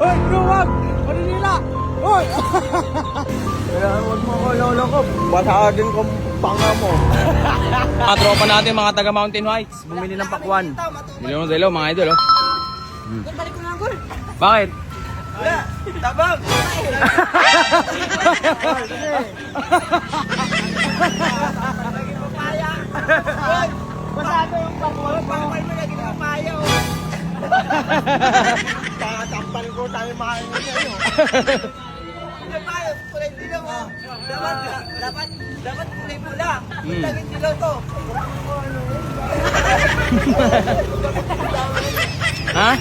Hoy, bro, wag! Maninila! Hoy! Kailangan huwag mo ko lolo ko. Basagin ko panga mo. Mga tropa natin, mga taga Mountain Heights, bumili ng pakwan. Dilo, mga idol, oh. Balik ko na ang gol. Bakit? Wala, tabang. Lagi papaya. Pasado yung pakwan. Pakwan mo lagi papaya. Kakatampan ko tayo makain niya yun. Hindi pa, kulay dilaw mo. Dapat kulay pula. Laging dilaw to. Ha?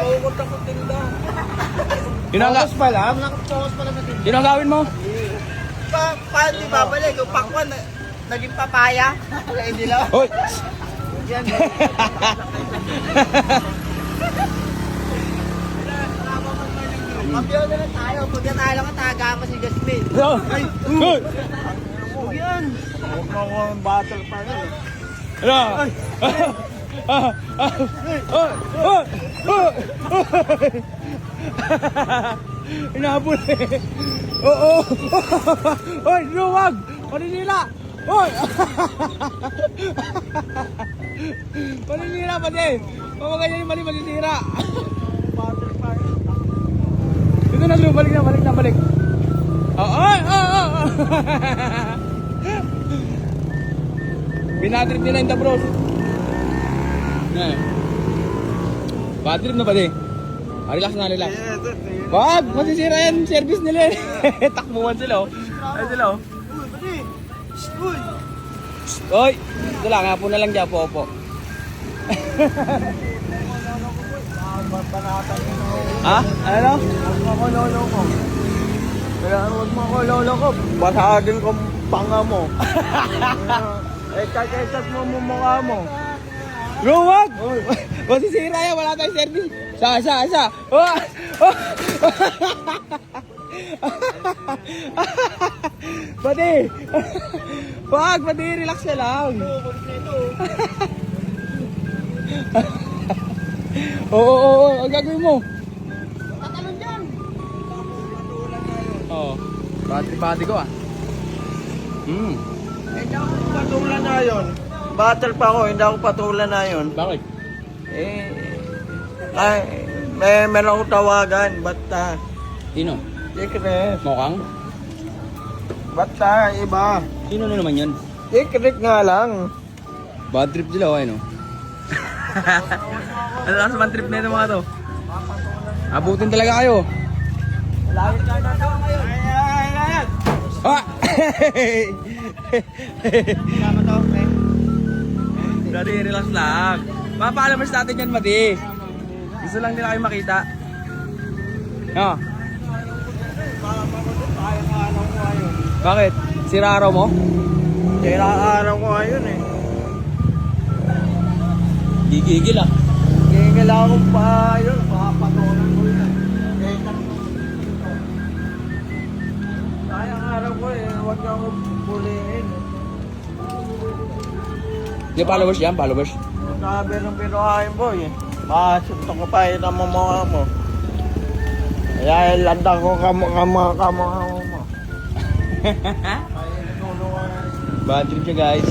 Pagkakot din daw. Focus pa lang, nakapokos pa lang natin. Yun ang gawin mo? Paano di babalik? Yung pakwan, naging papaya. Kulay dilaw. Hoy! Yan. Kampiyon na lang tayo. Pag natalo ka, taga mo si Jasmine. Hoy! Hoy! Yan. Huwag mo ko ang battle pa rin. Ano? Inahabol eh. Oo. Hoy, luwag! Maninila! Hoy! Maninila pati! Pamaganyan yung mali maninira. Battle pa rin. Dito na, Drew. Balik na, balik. Ay! Binatrip nila yung tabros. Bad trip na ba di? Relax na, relax. Wag! Masisira yan. Service nila eh. Takbuhan sila oh. Ay sila oh. Uy! Hoy! Ito lang, hapo na lang dyan po. Banatan yun ako. Ha? Ano? Huwag mo ko lolo ko. Kailangan huwag mo ko lolo ko. Basagin ko panga mo. Etat mo mukha mo. Bro, wag! Masisira yan. Wala tayong service. Sa. Oh! Pati! Wag! Pati, relax na lang. Oo. Ang gagawin mo? Tatalon dyan. Oo. Pati ko ah. Hindi ako patulan na yun. Battle pa ako, hindi ako patulan na yun. Bakit? Meron akong tawagan. Basta. Sino? Secret. Mokang? Basta, iba. Sino na naman yun? Secret nga lang. Bad trip sila, okay no? Ano lang sa bad trip na ito mga to? Abutin talaga kayo. Lagi ka na daw ngayon. Ayan. Ha! Sama daw, eh. Daddy, relax lang. Papaalamers natin yan, Mati. Gusto lang nila kayo makita. Ha? Bakit? Sira araw mo? Sira araw ko ngayon eh. Gigigil ah. Kailangan kong pa yun. Papatulan ko yun. Sayang araw ko eh. Huwag niyo akong bulihin. Yung followers yan, followers. Sabi ng pinuhain mo eh. Masunto ko pa yun ang mamukha mo. Kaya ilandang ko kamukha mo. Bad trip siya guys.